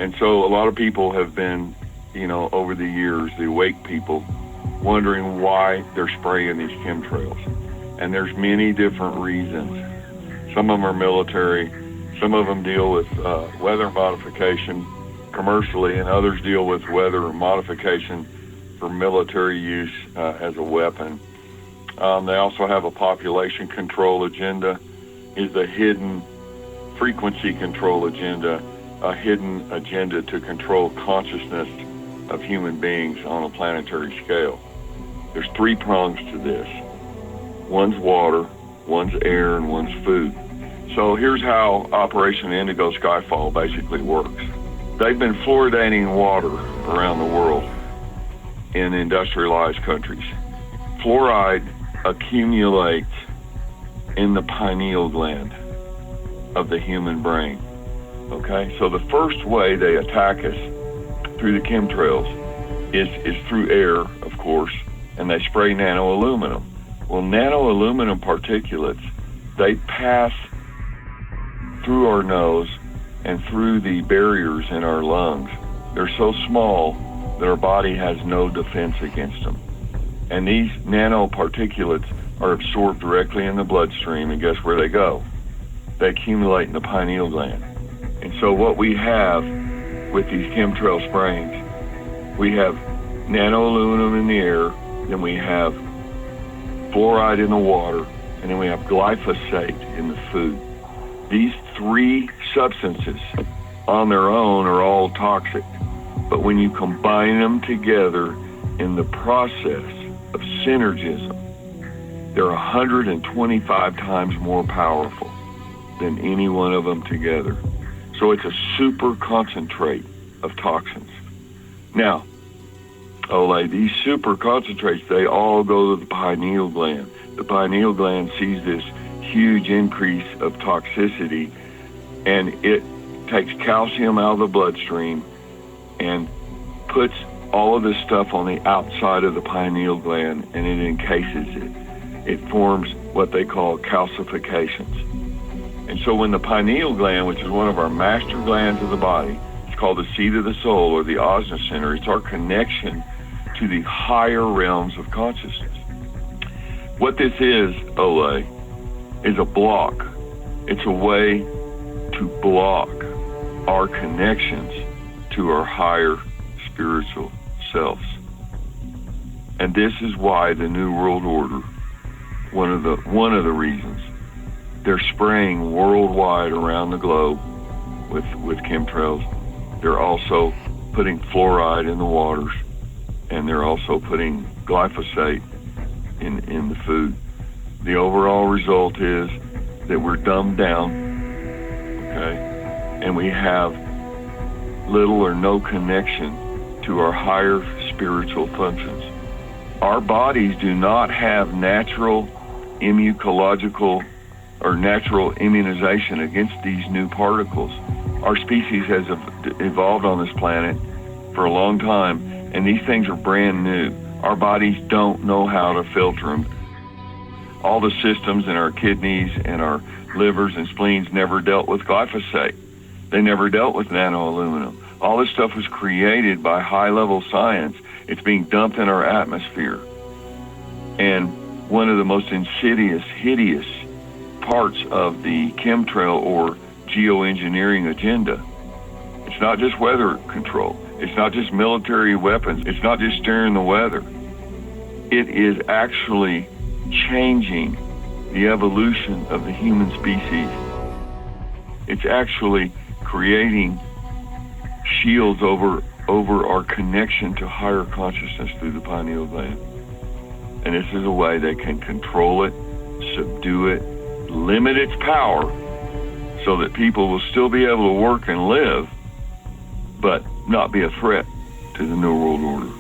And so a lot of people have been, over the years, the awake people, wondering why they're spraying these chemtrails. And there's many different reasons. Some of them are military, some of them deal with weather modification commercially, and others deal with weather modification for military use as a weapon. They also have a population control agenda, is a hidden frequency control agenda, a hidden agenda to control consciousness of human beings on a planetary scale. There's three prongs to this. One's water, one's air, and one's food. So here's how Operation Indigo Skyfall basically works. They've been fluoridating water around the world in industrialized countries. Fluoride accumulates in the pineal gland of the human brain. Okay, so the first way they attack us through the chemtrails is through air, of course, and they spray nanoaluminum. Well, nanoaluminum particulates, they pass through our nose and through the barriers in our lungs. They're so small that our body has no defense against them. And these nanoparticulates are absorbed directly in the bloodstream, and guess where they go? They accumulate in the pineal gland. And so what we have with these chemtrail sprayings, we have nanoaluminum in the air, then we have fluoride in the water, and then we have glyphosate in the food. These three substances on their own are all toxic, but when you combine them together in the process of synergism, they're 125 times more powerful than any one of them together. So it's a super concentrate of toxins. Now, Ole, these super concentrates, they all go to the pineal gland. The pineal gland sees this huge increase of toxicity, and it takes calcium out of the bloodstream and puts all of this stuff on the outside of the pineal gland, and it encases it. It forms what they call calcifications. And so when the pineal gland, which is one of our master glands of the body, it's called the seat of the soul, or the Ajna center, it's our connection to the higher realms of consciousness. What this is, Ole, is a block. It's a way to block our connections to our higher spiritual selves. And this is why the New World Order, one of the reasons, they're spraying worldwide around the globe with chemtrails. They're also putting fluoride in the waters, and they're also putting glyphosate in the food. The overall result is that we're dumbed down, okay, and we have little or no connection to our higher spiritual functions. Our bodies do not have natural immunological or natural immunization against these new particles. Our species has evolved on this planet for a long time, and these things are brand new. Our bodies don't know how to filter them. All the systems in our kidneys and our livers and spleens never dealt with glyphosate. They never dealt with nanoaluminum. All this stuff was created by high-level science. It's being dumped in our atmosphere. And one of the most insidious, hideous parts of the chemtrail or geoengineering agenda, it's not just weather control. It's not just military weapons. It's not just steering the weather. It is actually changing the evolution of the human species. It's actually creating shields over our connection to higher consciousness through the pineal gland. And this is a way they can control it, subdue it, limit its power so that people will still be able to work and live, but not be a threat to the New World Order.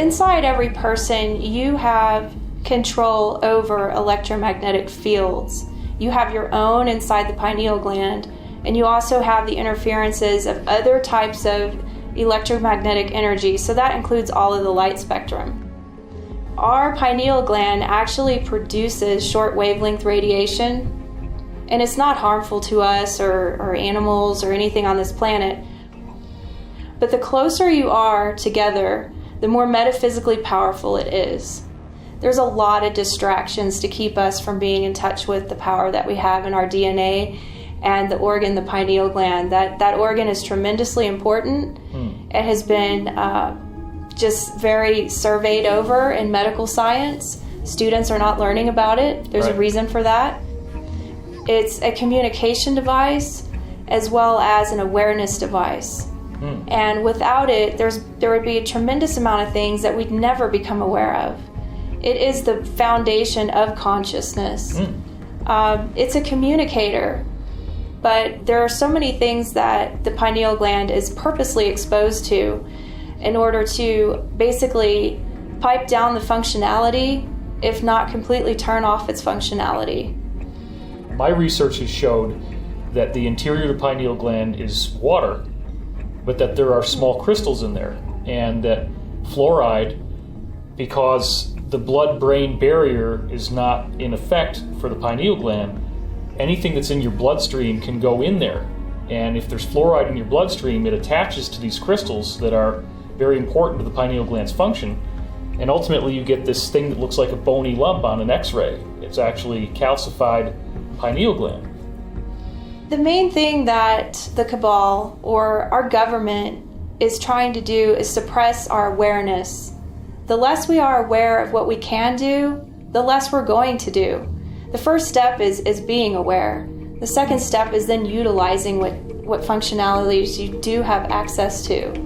inside every person, you have control over electromagnetic fields. You have your own inside the pineal gland, and you also have the interferences of other types of electromagnetic energy, so that includes all of the light spectrum. Our pineal gland actually produces short wavelength radiation, and it's not harmful to us or animals or anything on this planet. But the closer you are together, the more metaphysically powerful it is. There's a lot of distractions to keep us from being in touch with the power that we have in our DNA and the organ, the pineal gland. That organ is tremendously important. It has been just very surveyed over in medical science. Students are not learning about it. There's a reason for that. It's a communication device as well as an awareness device. And without it, there would be a tremendous amount of things that we'd never become aware of. It is the foundation of consciousness. It's a communicator, but there are so many things that the pineal gland is purposely exposed to in order to basically pipe down the functionality, if not completely turn off its functionality. My research has showed that the interior of the pineal gland is water, but that there are small crystals in there, and that fluoride, because the blood-brain barrier is not in effect for the pineal gland, anything that's in your bloodstream can go in there. And if there's fluoride in your bloodstream, it attaches to these crystals that are very important to the pineal gland's function, and ultimately you get this thing that looks like a bony lump on an X-ray. It's actually calcified pineal gland. The main thing that the cabal or our government is trying to do is suppress our awareness. The less we are aware of what we can do, the less we're going to do. The first step is being aware. The second step is then utilizing what functionalities you do have access to.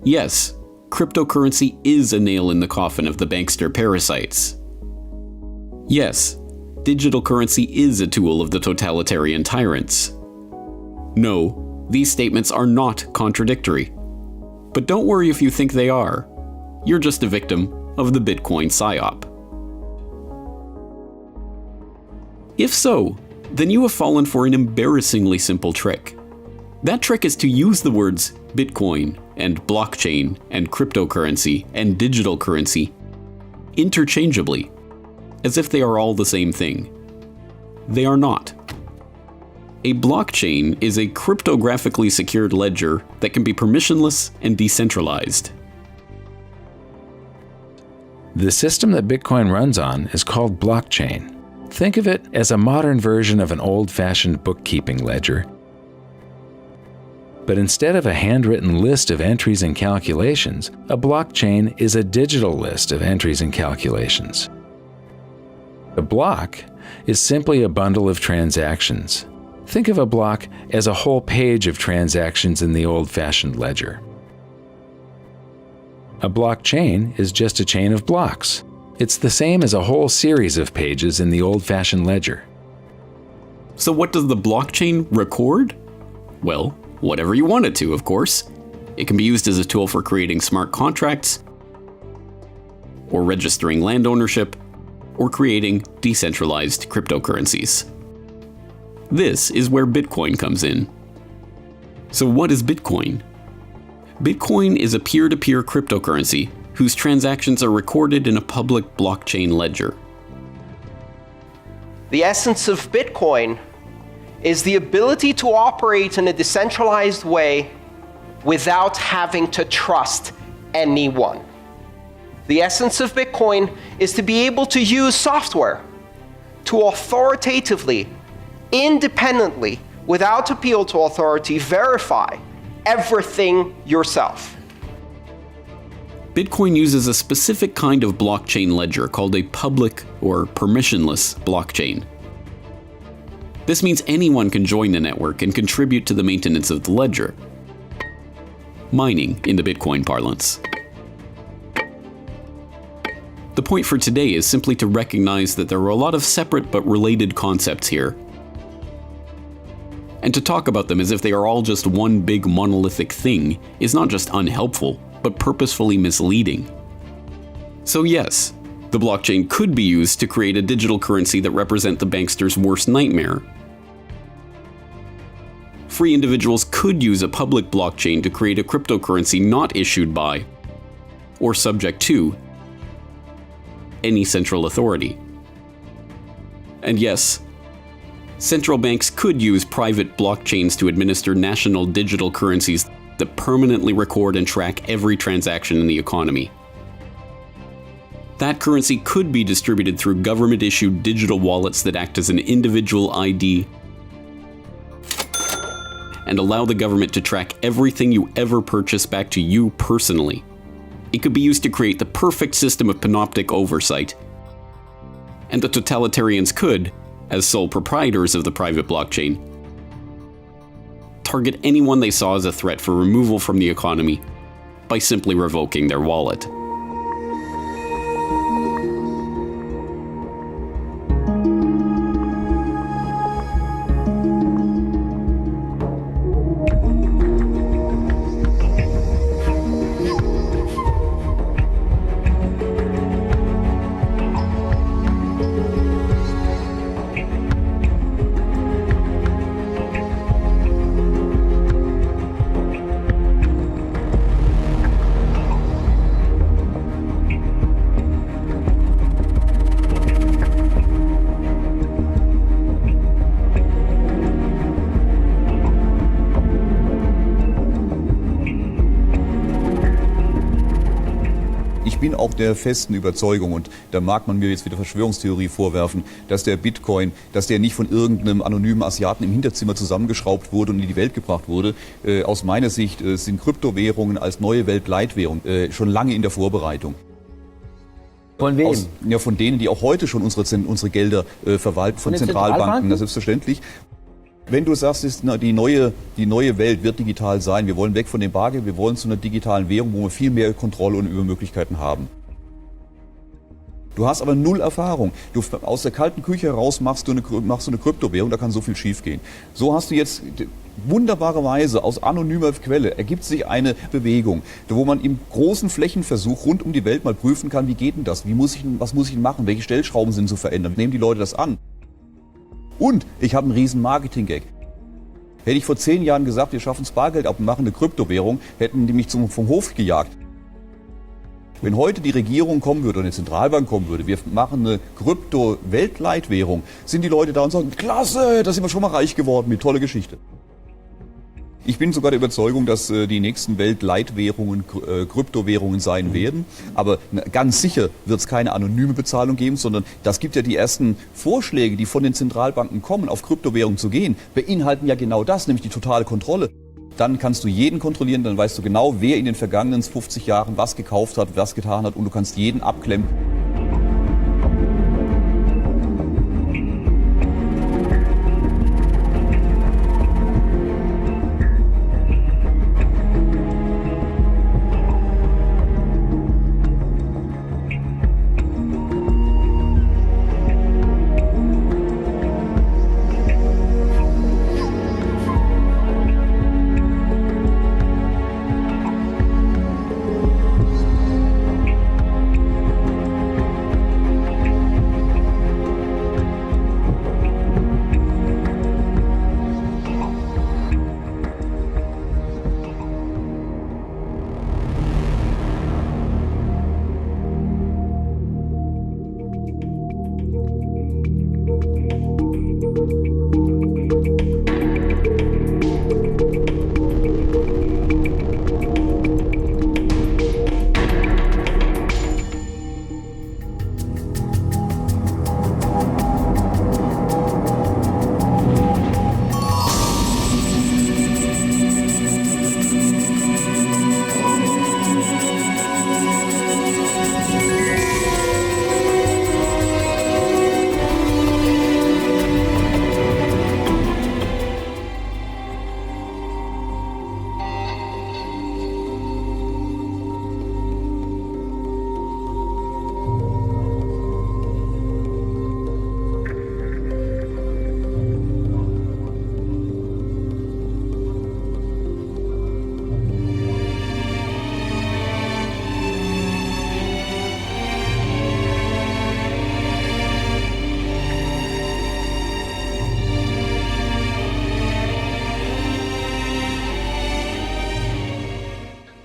Yes, cryptocurrency is a nail in the coffin of the bankster parasites. Yes, digital currency is a tool of the totalitarian tyrants. No, these statements are not contradictory. But don't worry if you think they are. You're just a victim of the Bitcoin psyop. If so, then you have fallen for an embarrassingly simple trick. That trick is to use the words Bitcoin and blockchain and cryptocurrency and digital currency interchangeably, as if they are all the same thing. They are not. A blockchain is a cryptographically secured ledger that can be permissionless and decentralized. The system that Bitcoin runs on is called blockchain. Think of it as a modern version of an old-fashioned bookkeeping ledger. But instead of a handwritten list of entries and calculations, a blockchain is a digital list of entries and calculations. A block is simply a bundle of transactions. Think of a block as a whole page of transactions in the old-fashioned ledger. A blockchain is just a chain of blocks. It's the same as a whole series of pages in the old-fashioned ledger. So what does the blockchain record? Well, whatever you want it to, of course. It can be used as a tool for creating smart contracts, or registering land ownership, or creating decentralized cryptocurrencies. This is where Bitcoin comes in. So what is Bitcoin? Bitcoin is a peer-to-peer cryptocurrency whose transactions are recorded in a public blockchain ledger. The essence of Bitcoin is the ability to operate in a decentralized way without having to trust anyone. The essence of Bitcoin is to be able to use software to authoritatively, independently, without appeal to authority, verify everything yourself. Bitcoin uses a specific kind of blockchain ledger called a public or permissionless blockchain. This means anyone can join the network and contribute to the maintenance of the ledger. Mining in the Bitcoin parlance. The point for today is simply to recognize that there are a lot of separate but related concepts here, and to talk about them as if they are all just one big monolithic thing is not just unhelpful, but purposefully misleading. So yes, the blockchain could be used to create a digital currency that represents the bankster's worst nightmare. Free individuals could use a public blockchain to create a cryptocurrency not issued by, or subject to, any central authority. And yes, central banks could use private blockchains to administer national digital currencies that permanently record and track every transaction in the economy. That currency could be distributed through government-issued digital wallets that act as an individual ID and allow the government to track everything you ever purchase back to you personally. It could be used to create the perfect system of panoptic oversight. And the totalitarians could, as sole proprietors of the private blockchain, target anyone they saw as a threat for removal from the economy by simply revoking their wallet. Ich bin auch der festen Überzeugung, und da mag man mir jetzt wieder Verschwörungstheorie vorwerfen, dass der Bitcoin, dass der nicht von irgendeinem anonymen Asiaten im Hinterzimmer zusammengeschraubt wurde und in die Welt gebracht wurde. Aus meiner Sicht sind Kryptowährungen als neue Weltleitwährung schon lange in der Vorbereitung. Von wem? Von denen, die auch heute schon unsere Gelder verwalten, von Zentralbanken, das selbstverständlich. Wenn du sagst, die neue Welt wird digital sein, wir wollen weg von dem Bargeld, wir wollen zu einer digitalen Währung, wo wir viel mehr Kontrolle und Übermöglichkeiten haben. Du hast aber null Erfahrung. Du aus der kalten Küche heraus machst du eine Kryptowährung, da kann so viel schiefgehen. So hast du jetzt wunderbarerweise aus anonymer Quelle ergibt sich eine Bewegung, wo man im großen Flächenversuch rund um die Welt mal prüfen kann, wie geht denn das? Was muss ich machen? Welche Stellschrauben sind zu verändern? Nehmen die Leute das an? Und ich habe einen riesen Marketing-Gag. Hätte ich vor 10 Jahren gesagt, wir schaffen das Bargeld ab und machen eine Kryptowährung, hätten die mich vom Hof gejagt. Wenn heute die Regierung kommen würde oder eine Zentralbank kommen würde, wir machen eine Krypto-Weltleitwährung, sind die Leute da und sagen, klasse, da sind wir schon mal reich geworden, mit tolle Geschichte. Ich bin sogar der Überzeugung, dass die nächsten Weltleitwährungen Kryptowährungen sein werden. Aber ganz sicher wird es keine anonyme Bezahlung geben, sondern das gibt ja die ersten Vorschläge, die von den Zentralbanken kommen, auf Kryptowährungen zu gehen, beinhalten ja genau das, nämlich die totale Kontrolle. Dann kannst du jeden kontrollieren, dann weißt du genau, wer in den vergangenen 50 Jahren was gekauft hat, was getan hat und du kannst jeden abklemmen.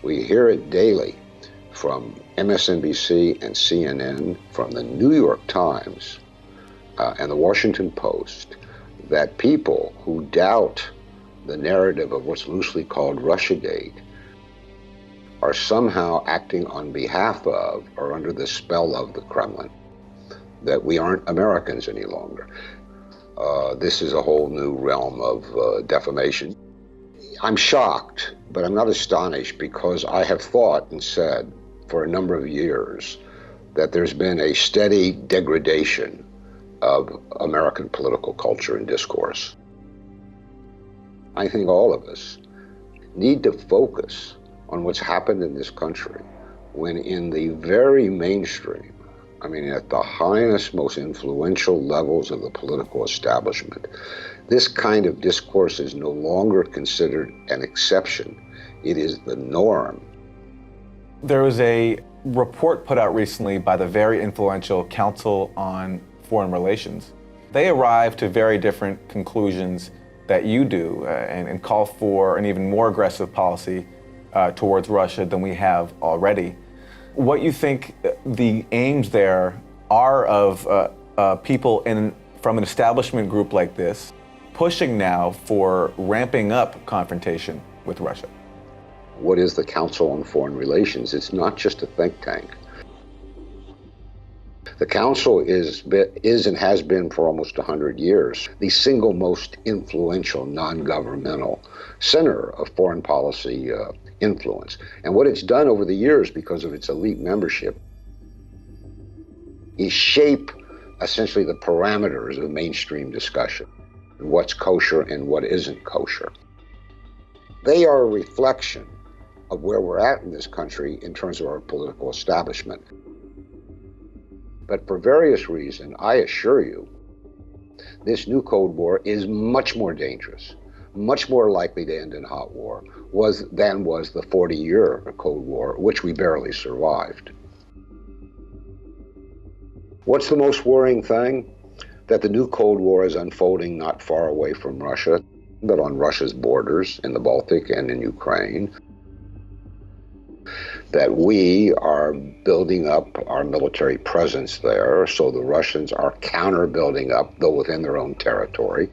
We hear it daily from MSNBC and CNN, from the New York Times and the Washington Post, that people who doubt the narrative of what's loosely called Russiagate are somehow acting on behalf of or under the spell of the Kremlin, that we aren't Americans any longer. This is a whole new realm of defamation. I'm shocked, but I'm not astonished, because I have thought and said for a number of years that there's been a steady degradation of American political culture and discourse. I think all of us need to focus on what's happened in this country when in the very mainstream, I mean at the highest, most influential levels of the political establishment, this kind of discourse is no longer considered an exception. It is the norm. There was a report put out recently by the very influential Council on Foreign Relations. They arrived to very different conclusions that you do and call for an even more aggressive policy towards Russia than we have already. What you think the aims there are of people from an establishment group like this pushing now for ramping up confrontation with Russia? What is the Council on Foreign Relations? It's not just a think tank. The Council is and has been for almost 100 years the single most influential non-governmental center of foreign policy influence. And what it's done over the years, because of its elite membership, is shape essentially the parameters of mainstream discussion. what's kosher and what isn't kosher. They are a reflection of where we're at in this country in terms of our political establishment. But for various reasons, I assure you, this new Cold War is much more dangerous, much more likely to end in hot war than was the 40-year Cold War, which we barely survived. What's the most worrying thing? That the new Cold War is unfolding not far away from Russia, but on Russia's borders in the Baltic and in Ukraine. That we are building up our military presence there, so the Russians are counter-building up, though within their own territory.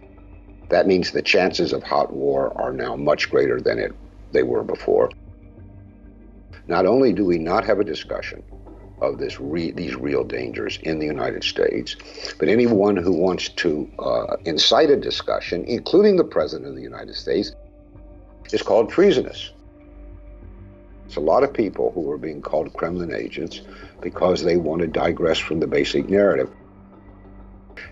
That means the chances of hot war are now much greater than they were before. Not only do we not have a discussion of these real dangers in the United States, but anyone who wants to incite a discussion, including the President of the United States, is called treasonous. It's a lot of people who are being called Kremlin agents because they want to digress from the basic narrative.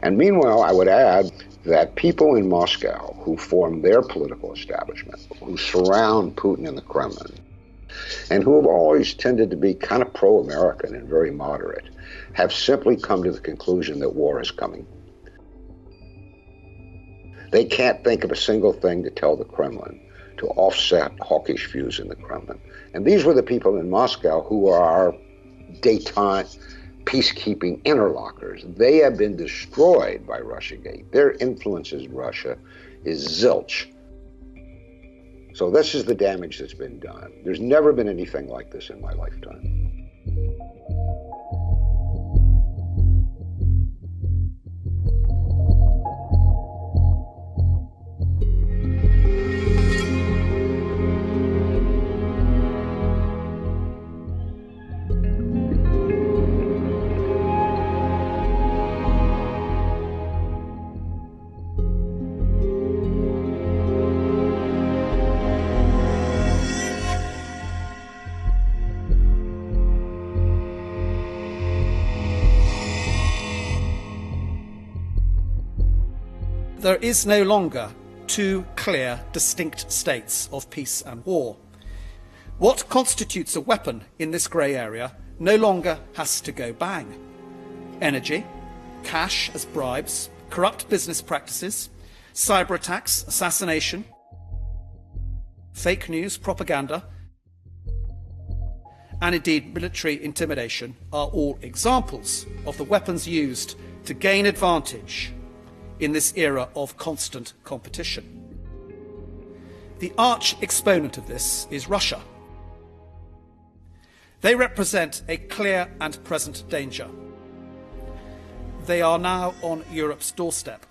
And meanwhile, I would add that people in Moscow who form their political establishment, who surround Putin and the Kremlin, and who have always tended to be kind of pro-American and very moderate, have simply come to the conclusion that war is coming. They can't think of a single thing to tell the Kremlin to offset hawkish views in the Kremlin. And these were the people in Moscow who are our détente peacekeeping interlocutors. They have been destroyed by Russiagate. Their influence in Russia is zilch. So this is the damage that's been done. There's never been anything like this in my lifetime. There is no longer two clear, distinct states of peace and war. What constitutes a weapon in this grey area no longer has to go bang. Energy, cash as bribes, corrupt business practices, cyber attacks, assassination, fake news, propaganda, and indeed military intimidation are all examples of the weapons used to gain advantage in this era of constant competition. The arch exponent of this is Russia. They represent a clear and present danger. They are now on Europe's doorstep.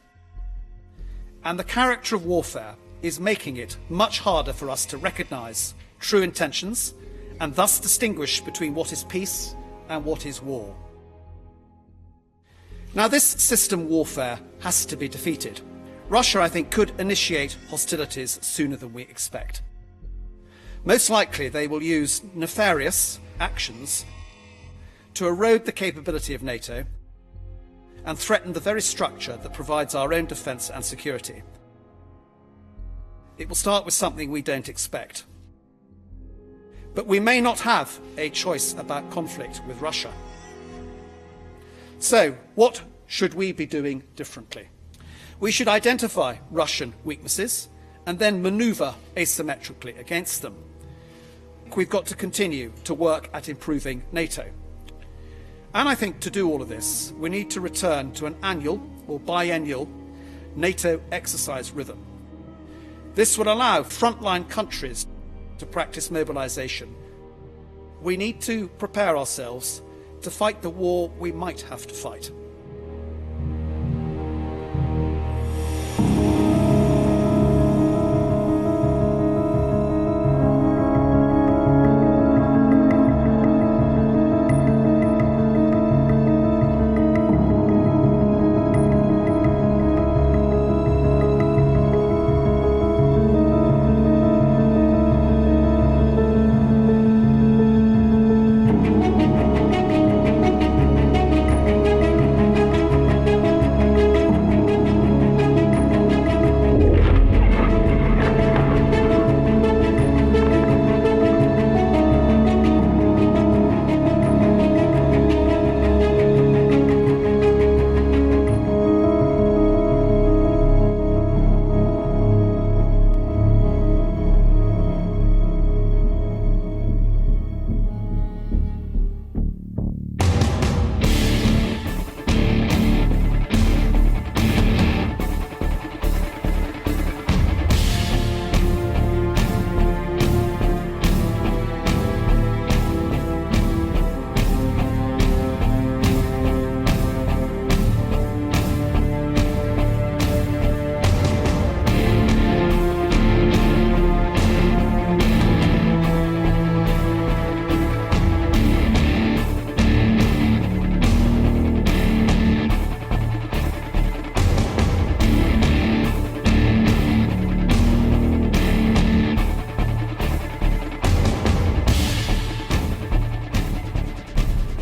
And the character of warfare is making it much harder for us to recognise true intentions and thus distinguish between what is peace and what is war. Now, this system warfare has to be defeated. Russia, I think, could initiate hostilities sooner than we expect. Most likely, they will use nefarious actions to erode the capability of NATO and threaten the very structure that provides our own defence and security. It will start with something we don't expect. But we may not have a choice about conflict with Russia. So, what should we be doing differently? We should identify Russian weaknesses and then manoeuvre asymmetrically against them. We've got to continue to work at improving NATO. And I think to do all of this, we need to return to an annual or biennial NATO exercise rhythm. This would allow frontline countries to practice mobilisation. We need to prepare ourselves to fight the war we might have to fight.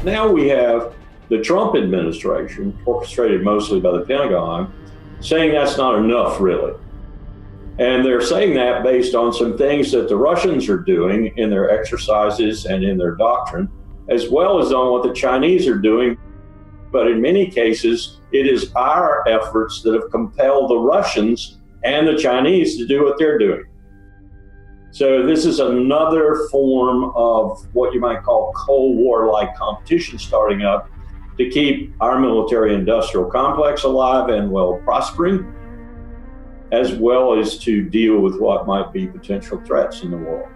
Now we have the Trump administration, orchestrated mostly by the Pentagon, saying that's not enough, really. And they're saying that based on some things that the Russians are doing in their exercises and in their doctrine, as well as on what the Chinese are doing. But in many cases, it is our efforts that have compelled the Russians and the Chinese to do what they're doing. So this is another form of what you might call Cold War-like competition starting up to keep our military-industrial complex alive and, well, prospering, as well as to deal with what might be potential threats in the world.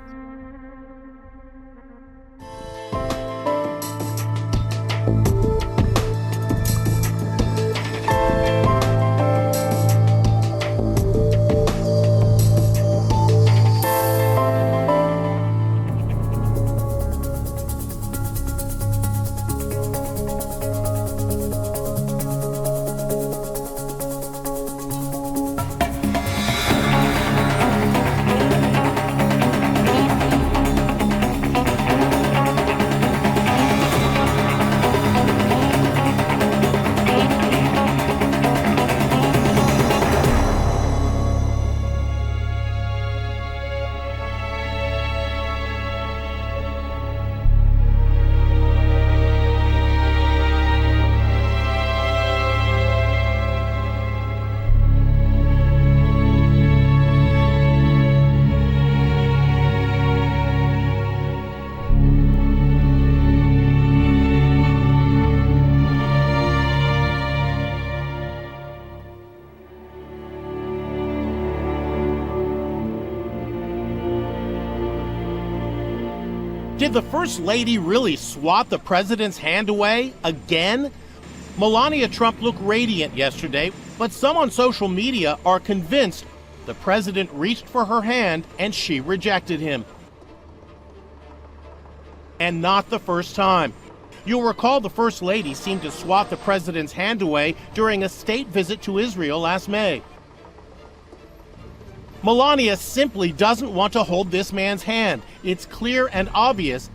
Did the First Lady really swat the president's hand away again? Melania Trump looked radiant yesterday, but some on social media are convinced the president reached for her hand and she rejected him. And not the first time. You'll recall the First Lady seemed to swat the president's hand away during a state visit to Israel last May. Melania simply doesn't want to hold this man's hand. It's clear and obvious.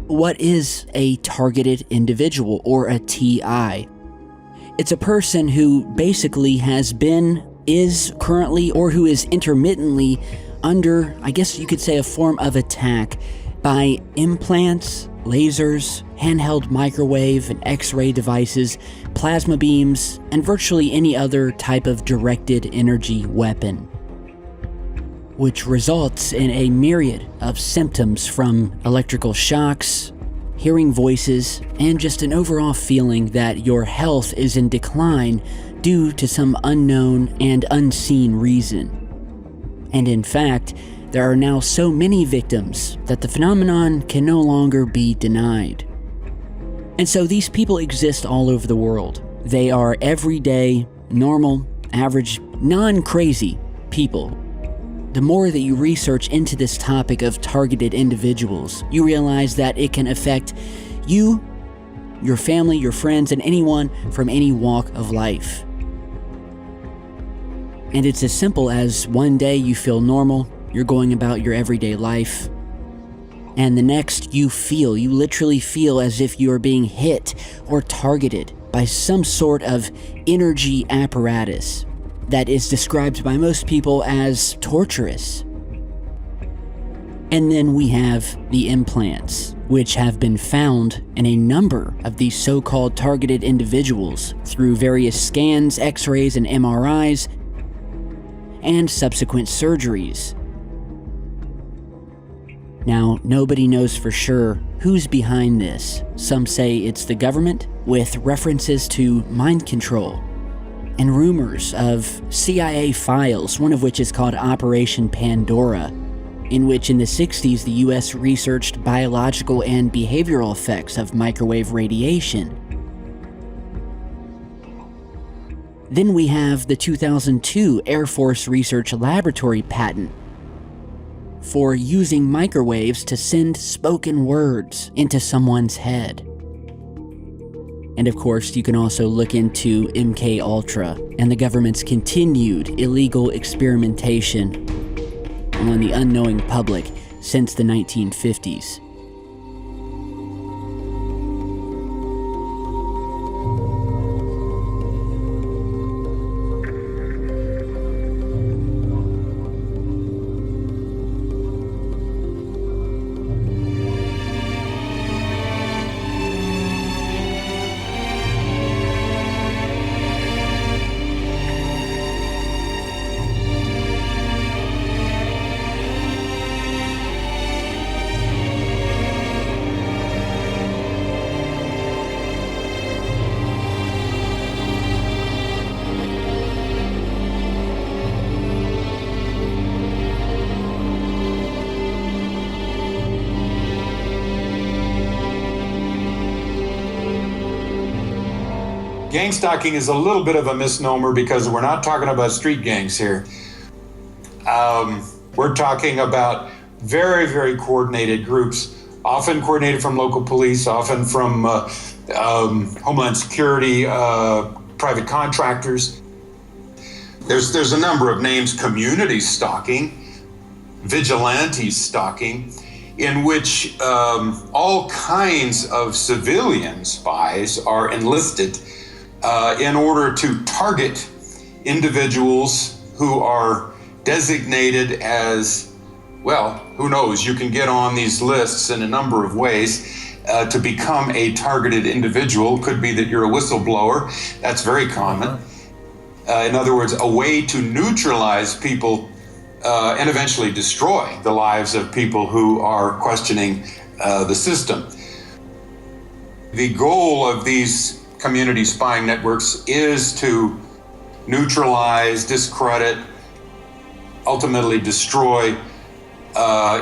What is a targeted individual, or a TI? It's a person who basically has been is currently or who is intermittently under, I guess you could say, a form of attack by implants, lasers, handheld microwave and X-ray devices, plasma beams, and virtually any other type of directed energy weapon, which results in a myriad of symptoms from electrical shocks, hearing voices, and just an overall feeling that your health is in decline due to some unknown and unseen reason. And in fact, there are now so many victims that the phenomenon can no longer be denied. And so these people exist all over the world. They are everyday, normal, average, non-crazy people. The more that you research into this topic of targeted individuals, you realize that it can affect you, your family, your friends, and anyone from any walk of life. And it's as simple as one day you feel normal, you're going about your everyday life, and the next you literally feel as if you are being hit or targeted by some sort of energy apparatus that is described by most people as torturous. And then we have the implants, which have been found in a number of these so-called targeted individuals through various scans, X-rays, and MRIs, and subsequent surgeries. Now, nobody knows for sure who's behind this. Some say it's the government, with references to mind control, and rumors of CIA files, one of which is called Operation Pandora, in which in the 60s the US researched biological and behavioral effects of microwave radiation. Then we have the 2002 Air Force Research Laboratory patent for using microwaves to send spoken words into someone's head. And of course, you can also look into MK Ultra and the government's continued illegal experimentation on the unknowing public since the 1950s. Gang stalking is a little bit of a misnomer because we're not talking about street gangs here. We're talking about very, very coordinated groups, often coordinated from local police, often from Homeland Security, private contractors. There's a number of names: community stalking, vigilante stalking, in which all kinds of civilian spies are enlisted in order to target individuals who are designated as, well, who knows, you can get on these lists in a number of ways to become a targeted individual. Could be that you're a whistleblower. That's very common. In other words, a way to neutralize people and eventually destroy the lives of people who are questioning the system. The goal of these community spying networks is to neutralize, discredit, ultimately destroy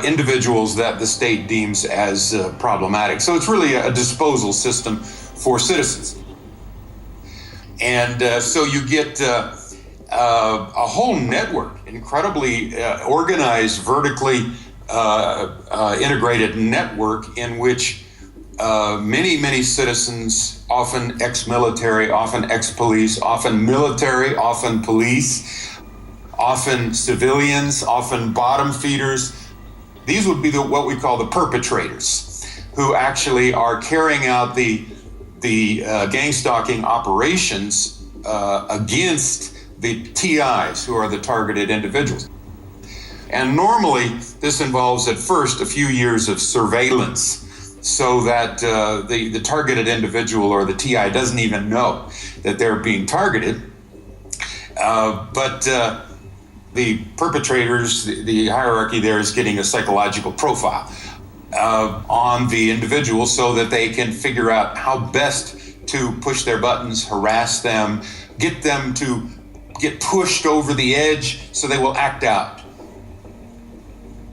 individuals that the state deems as problematic. So it's really a disposal system for citizens. And so you get a whole network, incredibly organized, vertically integrated network in which many citizens, often ex-military, often ex-police, often military, often police, often civilians, often bottom feeders. These would be what we call the perpetrators, who actually are carrying out the gang stalking operations against the TIs, who are the targeted individuals. And normally, this involves at first a few years of surveillance so that the targeted individual or the TI doesn't even know that they're being targeted. But the perpetrators, the hierarchy there is getting a psychological profile on the individual so that they can figure out how best to push their buttons, harass them, get them to get pushed over the edge so they will act out.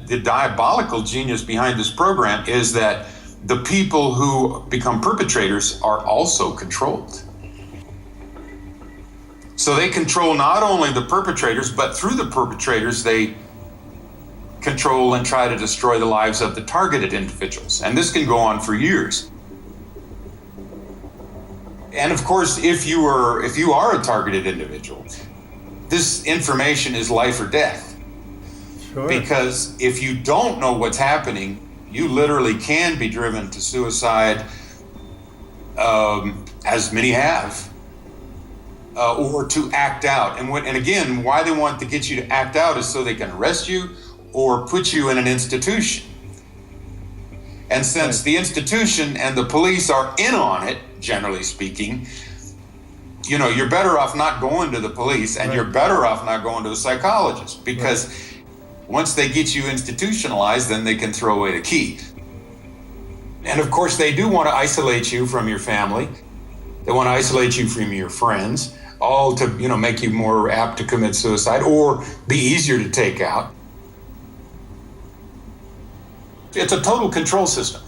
The diabolical genius behind this program is that the people who become perpetrators are also controlled. So they control not only the perpetrators, but through the perpetrators, they control and try to destroy the lives of the targeted individuals. And this can go on for years. And of course, if you are a targeted individual, this information is life or death. Sure. Because if you don't know what's happening, you literally can be driven to suicide, as many have, or to act out. And again, why they want to get you to act out is so they can arrest you or put you in an institution. And since the institution and the police are in on it, generally speaking, you know, you're better off not going to the police, and you're better off not going to a psychologist, because once they get you institutionalized, then they can throw away the key. And of course, they do want to isolate you from your family. They want to isolate you from your friends, all to, you know, make you more apt to commit suicide or be easier to take out. It's a total control system.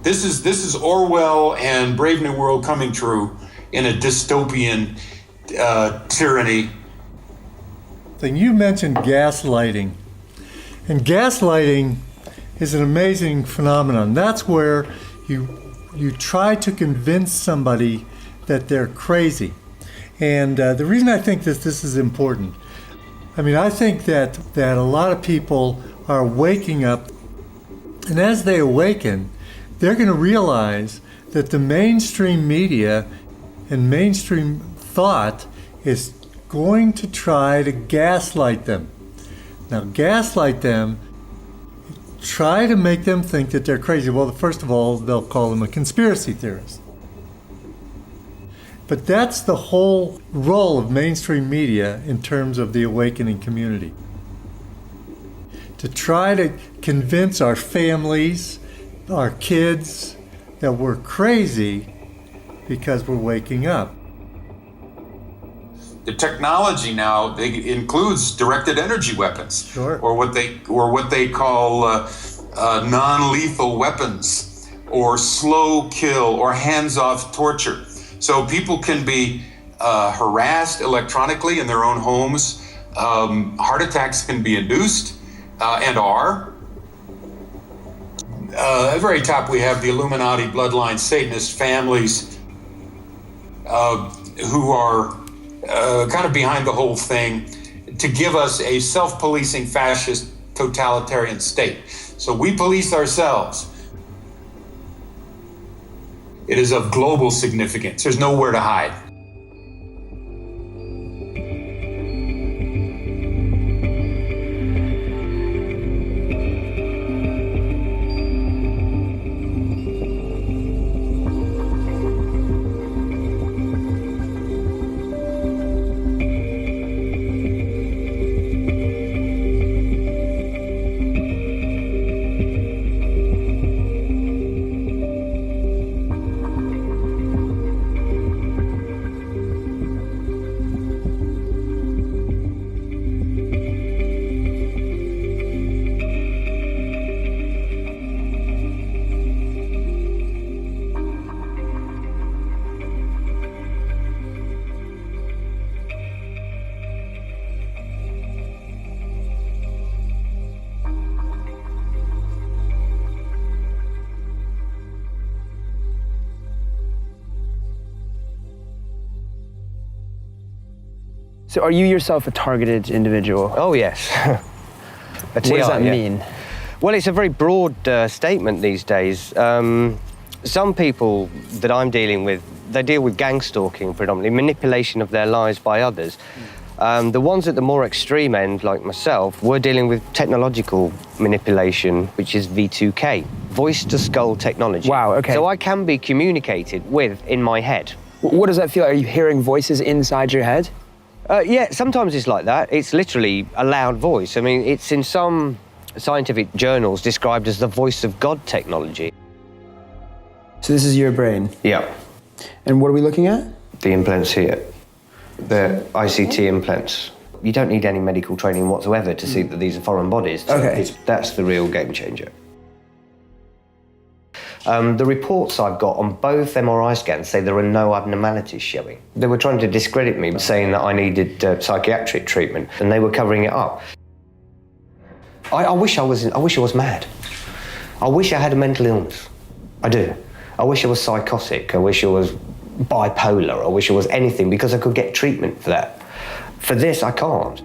This is Orwell and Brave New World coming true in a dystopian tyranny. You mentioned gaslighting. And gaslighting is an amazing phenomenon. That's where you try to convince somebody that they're crazy. And the reason I think that this is important, I mean, I think that a lot of people are waking up, and as they awaken, they're going to realize that the mainstream media and mainstream thought is going to try to gaslight them. Now, gaslight them, try to make them think that they're crazy. Well, first of all, they'll call them a conspiracy theorist. But that's the whole role of mainstream media in terms of the awakening community. To try to convince our families, our kids, that we're crazy because we're waking up. The technology now includes directed energy weapons, or what they call non-lethal weapons, or slow kill, or hands-off torture. So people can be harassed electronically in their own homes. Heart attacks can be induced, and are. At the very top, we have the Illuminati bloodline Satanist families who are kind of behind the whole thing to give us a self-policing fascist totalitarian state. So we police ourselves. It is of global significance. There's nowhere to hide. So are you yourself a targeted individual? Oh, yes. What does that mean? Well, it's a very broad statement these days. Some people that I'm dealing with, they deal with gang stalking predominantly, manipulation of their lives by others. The ones at the more extreme end, like myself, we're dealing with technological manipulation, which is V2K, voice-to-skull technology. Wow, okay. So I can be communicated with in my head. What does that feel like? Are you hearing voices inside your head? Yeah, sometimes it's like that. It's literally a loud voice. I mean, it's in some scientific journals described as the voice of God technology. So this is your brain? Yeah. And what are we looking at? The implants here. The ICT implants. You don't need any medical training whatsoever to see that these are foreign bodies. Okay. That's the real game changer. The reports I've got on both MRI scans say there are no abnormalities showing. They were trying to discredit me, saying that I needed psychiatric treatment, and they were covering it up. I wish I was mad. I wish I had a mental illness. I do. I wish I was psychotic. I wish I was bipolar. I wish I was anything, because I could get treatment for that. For this, I can't.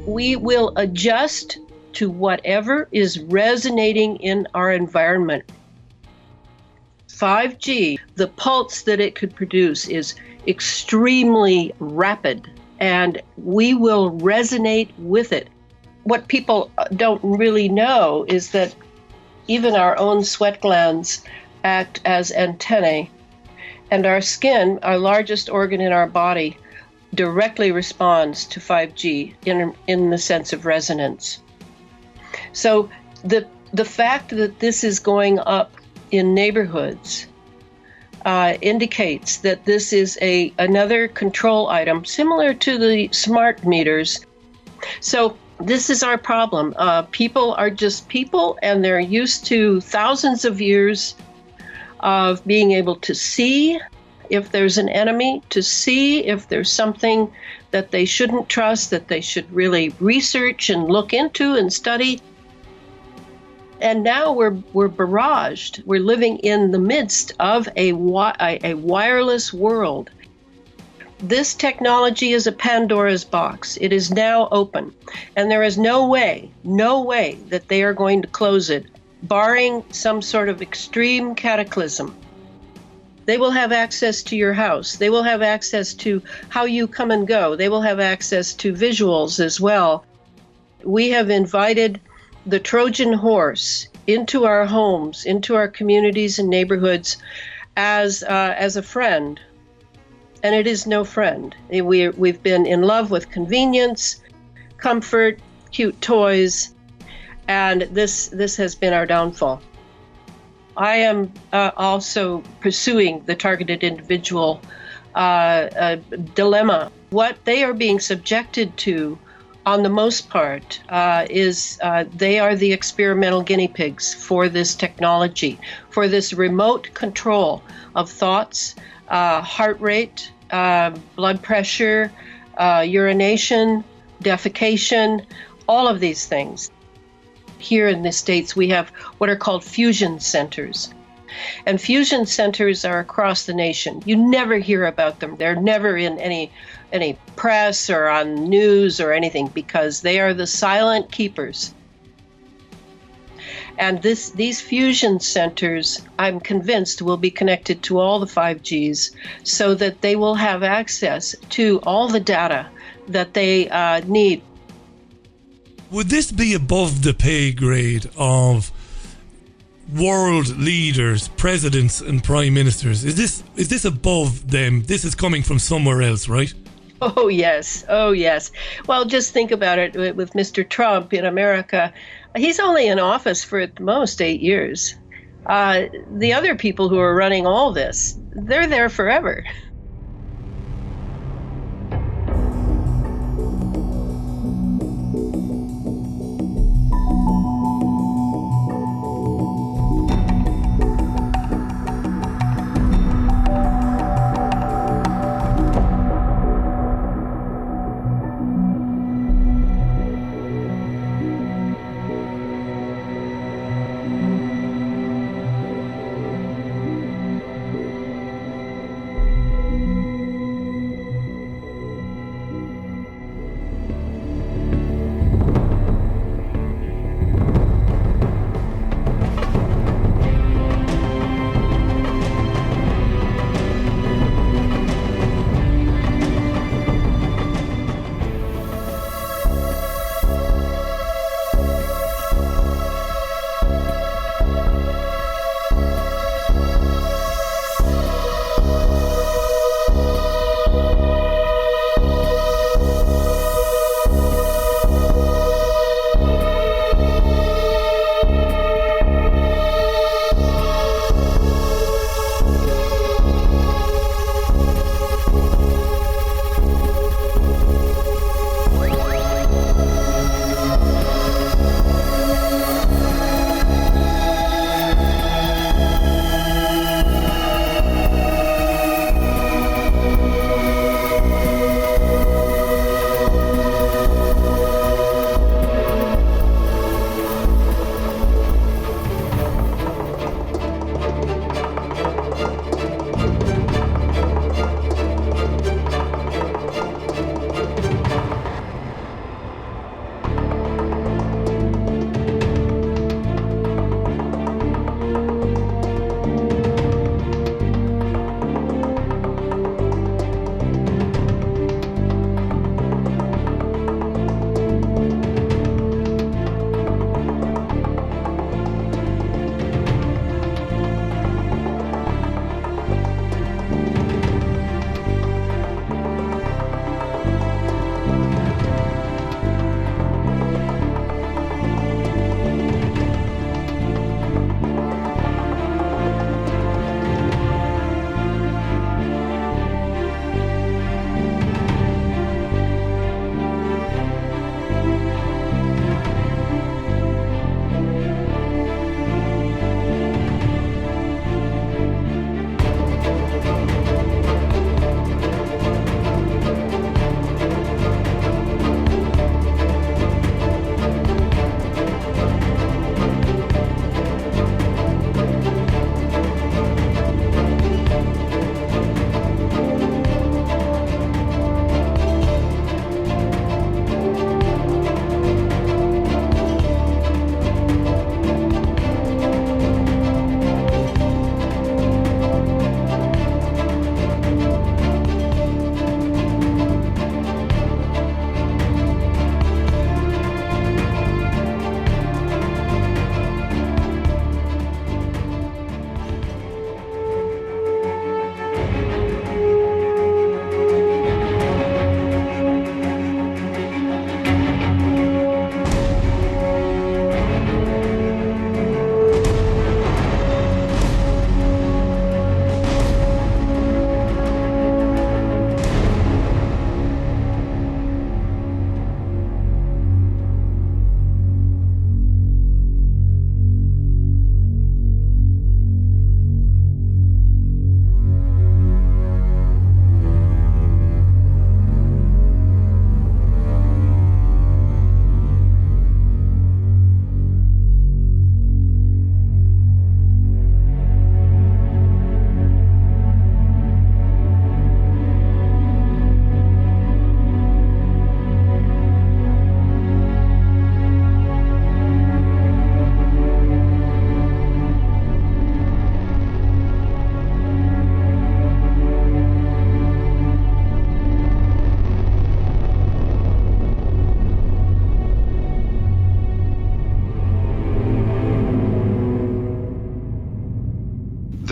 We will adjust to whatever is resonating in our environment. 5G, the pulse that it could produce is extremely rapid, and we will resonate with it. What people don't really know is that even our own sweat glands act as antennae, and our skin, our largest organ in our body, directly responds to 5G in the sense of resonance. So the fact that this is going up in neighborhoods indicates that this is another control item similar to the smart meters. So this is our problem. People are just people, and they're used to thousands of years of being able to see if there's an enemy, to see if there's something that they shouldn't trust, that they should really research and look into and study. And now we're barraged. We're living in the midst of a wireless world. This technology is a Pandora's box. It is now open, and there is no way that they are going to close it, barring some sort of extreme cataclysm. They will have access to your house. They will have access to how you come and go. They will have access to visuals as well. We have invited the Trojan horse into our homes, into our communities and neighborhoods as a friend. And it is no friend. We've been in love with convenience, comfort, cute toys, and this has been our downfall. I am also pursuing the targeted individual dilemma. What they are being subjected to, on the most part, is they are the experimental guinea pigs for this technology, for this remote control of thoughts, heart rate, blood pressure, urination, defecation, all of these things. Here in the States, we have what are called fusion centers. And fusion centers are across the nation. You never hear about them. They're never in any press or on news or anything because they are the silent keepers. And these fusion centers, I'm convinced, will be connected to all the 5Gs so that they will have access to all the data that they need. Would this be above the pay grade of world leaders, presidents and prime ministers? Is this above them? This is coming from somewhere else, right? Oh, yes. Oh, yes. Well, just think about it with Mr. Trump in America. He's only in office for at the most 8 years. The other people who are running all this, they're there forever.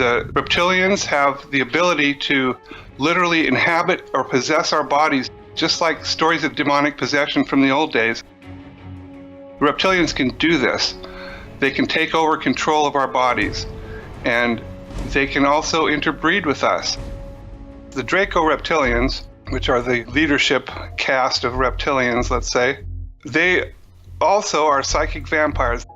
The reptilians have the ability to literally inhabit or possess our bodies, just like stories of demonic possession from the old days. Reptilians can do this. They can take over control of our bodies, and they can also interbreed with us. The Draco reptilians, which are the leadership caste of reptilians, let's say, they also are psychic vampires.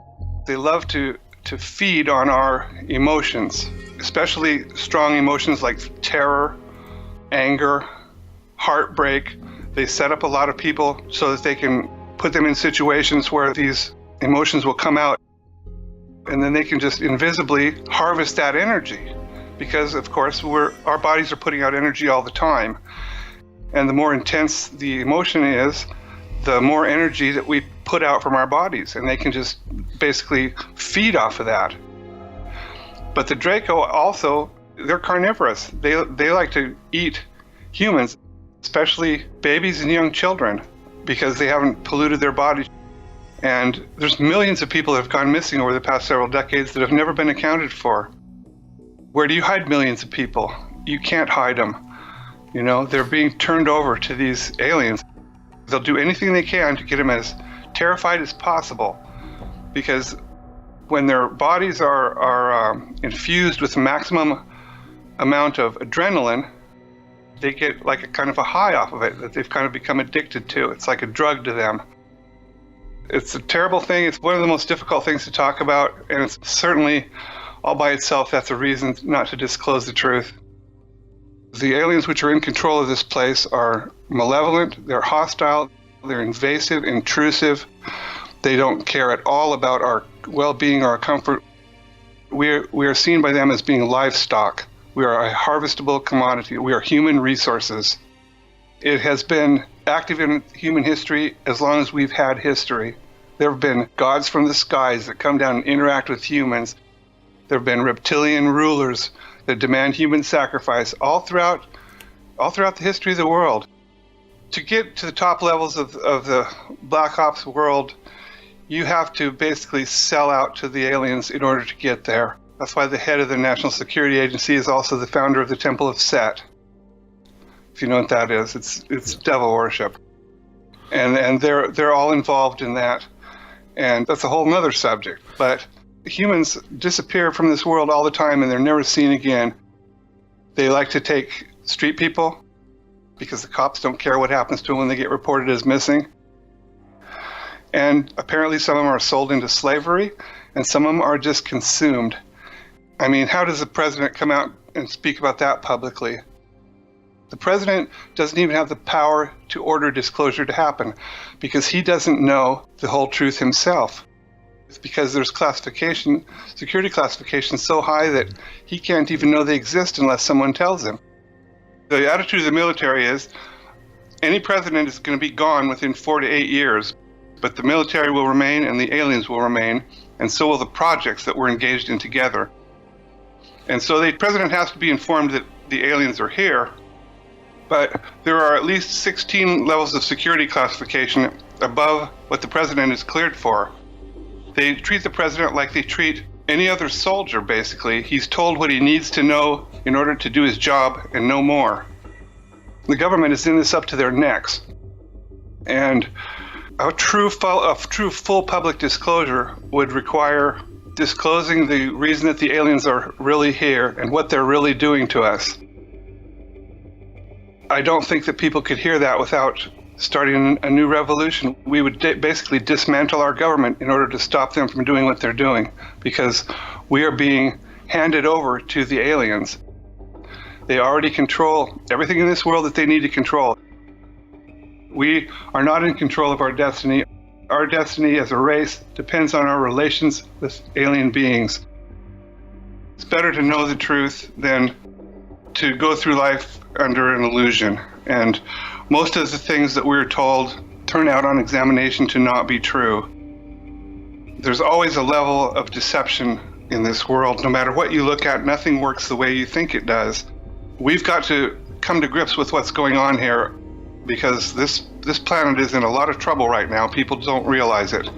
They love to feed on our emotions, especially strong emotions like terror, anger, heartbreak. They set up a lot of people so that they can put them in situations where these emotions will come out, and then they can just invisibly harvest that energy, because of course our bodies are putting out energy all the time, and the more intense the emotion is, the more energy that we put out from our bodies, and they can just basically feed off of that. But the Draco also, they're carnivorous. They like to eat humans, especially babies and young children, because they haven't polluted their bodies. And there's millions of people that have gone missing over the past several decades that have never been accounted for. Where do you hide millions of people? You can't hide them. You know, they're being turned over to these aliens. They'll do anything they can to get them as terrified as possible, because when their bodies are infused with the maximum amount of adrenaline, they get like a kind of a high off of it that they've kind of become addicted to. It's like a drug to them. It's a terrible thing. It's one of the most difficult things to talk about, and it's certainly all by itself, that's a reason not to disclose the truth. The aliens which are in control of this place are malevolent, they're hostile, they're invasive, intrusive. They don't care at all about our well-being or our comfort. We are seen by them as being livestock. We are a harvestable commodity. We are human resources. It has been active in human history as long as we've had history. There have been gods from the skies that come down and interact with humans. There have been reptilian rulers that demand human sacrifice all throughout the history of the world. To get to the top levels of the Black Ops world, you have to basically sell out to the aliens in order to get there. That's why the head of the National Security Agency is also the founder of the Temple of Set. If you know what that is, it's devil worship. And they're all involved in that. And that's a whole nother subject. But humans disappear from this world all the time, and they're never seen again. They like to take street people, because the cops don't care what happens to them when they get reported as missing. And apparently some of them are sold into slavery, and some of them are just consumed. I mean, how does the president come out and speak about that publicly? The president doesn't even have the power to order disclosure to happen, because he doesn't know the whole truth himself. It's because there's security classification so high that he can't even know they exist unless someone tells him. The attitude of the military is any president is going to be gone within 4 to 8 years, but the military will remain and the aliens will remain, and so will the projects that we're engaged in together. And so the president has to be informed that the aliens are here, but there are at least 16 levels of security classification above what the president is cleared for. They treat the president like they treat any other soldier, basically. He's told what he needs to know in order to do his job and no more. The government is in this up to their necks. And a true full public disclosure would require disclosing the reason that the aliens are really here and what they're really doing to us. I don't think that people could hear that without starting a new revolution. We would basically dismantle our government in order to stop them from doing what they're doing, because we are being handed over to the aliens. They already control everything in this world that they need to control. We are not in control of our destiny. Our destiny as a race depends on our relations with alien beings. It's better to know the truth than to go through life under an illusion. And most of the things that we're told turn out on examination to not be true. There's always a level of deception in this world. No matter what you look at, nothing works the way you think it does. We've got to come to grips with what's going on here, because this planet is in a lot of trouble right now. People don't realize it.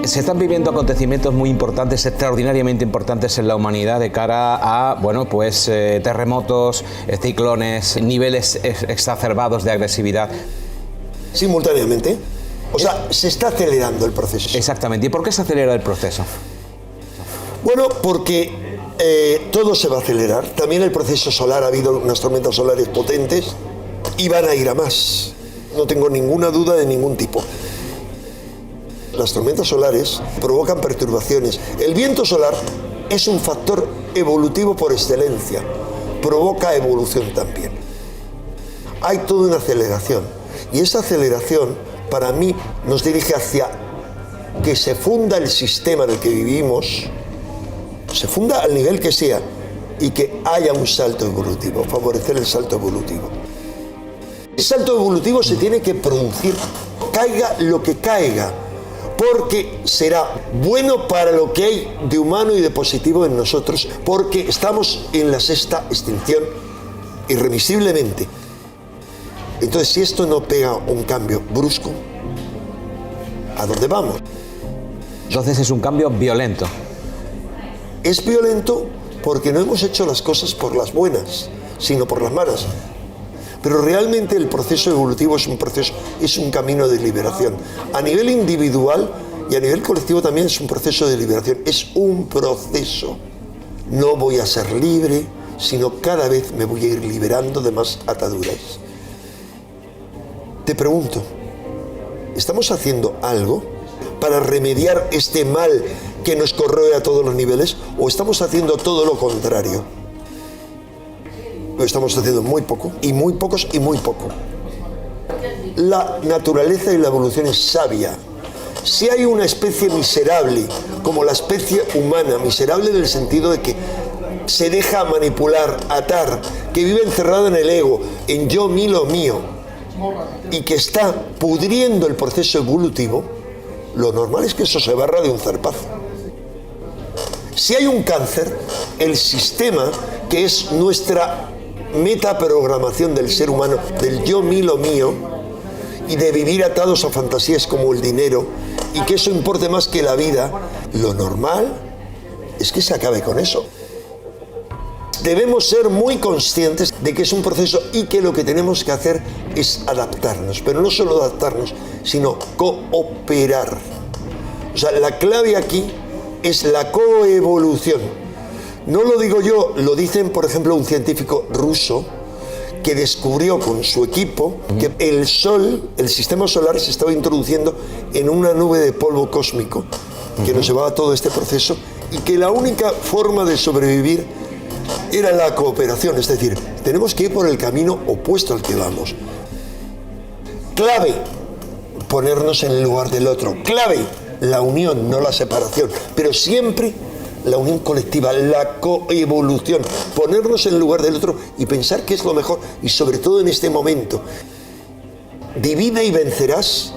Se están viviendo acontecimientos muy importantes, extraordinariamente importantes en la humanidad de cara a, bueno, pues terremotos, ciclones, niveles exacerbados de agresividad. Simultáneamente. O sea, se está acelerando el proceso. Exactamente. ¿Y por qué se acelera el proceso? Bueno, porque todo se va a acelerar. También el proceso solar, ha habido unas tormentas solares potentes y van a ir a más. No tengo ninguna duda de ningún tipo. Las tormentas solares provocan perturbaciones. El viento solar es un factor evolutivo por excelencia. Provoca evolución también. Hay toda una aceleración. Y esa aceleración, para mí, nos dirige hacia que se funda el sistema en el que vivimos, se funda al nivel que sea, y que haya un salto evolutivo, favorecer el salto evolutivo. El salto evolutivo se tiene que producir, caiga lo que caiga, porque será bueno para lo que hay de humano y de positivo en nosotros, porque estamos en la sexta extinción irremisiblemente. Entonces, si esto no pega un cambio brusco, ¿a dónde vamos? Entonces es un cambio violento. Es violento porque no hemos hecho las cosas por las buenas, sino por las malas. Pero realmente el proceso evolutivo es un camino de liberación. A nivel individual y a nivel colectivo también es un proceso de liberación. Es un proceso. No voy a ser libre, sino cada vez me voy a ir liberando de más ataduras. Te pregunto, ¿estamos haciendo algo para remediar este mal que nos corroe a todos los niveles? ¿O estamos haciendo todo lo contrario? Lo estamos haciendo muy poco, y muy pocos, y muy poco. La naturaleza y la evolución es sabia. Si hay una especie miserable, como la especie humana, miserable en el sentido de que se deja manipular, atar, que vive encerrada en el ego, en yo, mí, lo mío, y que está pudriendo el proceso evolutivo, lo normal es que eso se barra de un zarpazo. Si hay un cáncer, el sistema, que es nuestra metaprogramación del ser humano, del yo, mí, lo mío, y de vivir atados a fantasías como el dinero, y que eso importe más que la vida, lo normal es que se acabe con eso. Debemos ser muy conscientes de que es un proceso y que lo que tenemos que hacer es adaptarnos, pero no solo adaptarnos, sino cooperar. O sea, la clave aquí es la coevolución. No lo digo yo, lo dicen, por ejemplo, un científico ruso que descubrió con su equipo que el Sol, el sistema solar, se estaba introduciendo en una nube de polvo cósmico que nos llevaba a todo este proceso, y que la única forma de sobrevivir era la cooperación, es decir, tenemos que ir por el camino opuesto al que vamos. Clave, ponernos en el lugar del otro. Clave, la unión, no la separación, pero siempre la unión colectiva, la coevolución, ponernos en el lugar del otro y pensar qué es lo mejor, y sobre todo en este momento. Divide y vencerás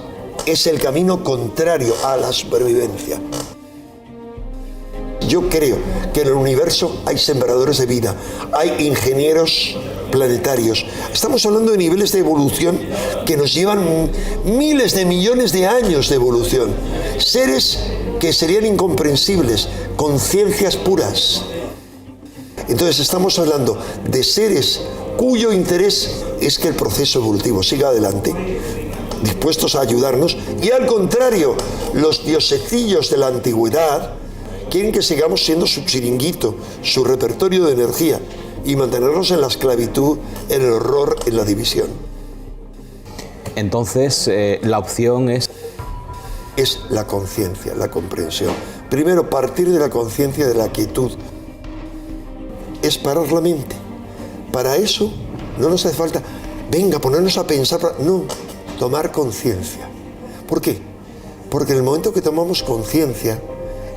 es el camino contrario a la supervivencia. Yo creo que en el universo hay sembradores de vida, hay ingenieros planetarios. Estamos hablando de niveles de evolución que nos llevan miles de millones de años de evolución. Seres que serían incomprensibles, conciencias puras. Entonces estamos hablando de seres cuyo interés es que el proceso evolutivo siga adelante, dispuestos a ayudarnos, y al contrario, los diosecillos de la antigüedad quieren que sigamos siendo su chiringuito, su repertorio de energía, y mantenernos en la esclavitud, en el horror, en la división. Entonces, la opción es la conciencia, la comprensión. Primero, partir de la conciencia, de la quietud. Es parar la mente. Para eso no nos hace falta, venga, ponernos a pensar. No, tomar conciencia. ¿Por qué? Porque en el momento que tomamos conciencia,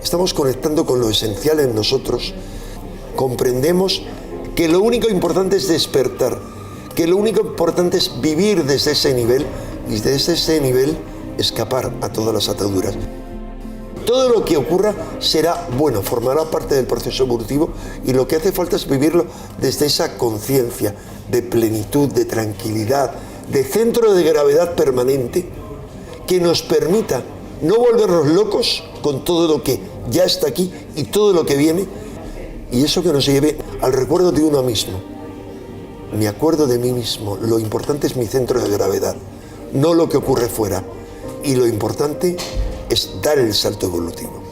estamos conectando con lo esencial en nosotros. Comprendemos que lo único importante es despertar, que lo único importante es vivir desde ese nivel, y desde ese nivel escapar a todas las ataduras. Todo lo que ocurra será bueno, formará parte del proceso evolutivo, y lo que hace falta es vivirlo desde esa conciencia de plenitud, de tranquilidad, de centro de gravedad permanente, que nos permita No volvernos locos con todo lo que ya está aquí y todo lo que viene, y eso que nos lleve al recuerdo de uno mismo. Me acuerdo de mí mismo, lo importante es mi centro de gravedad, no lo que ocurre fuera, y lo importante es dar el salto evolutivo.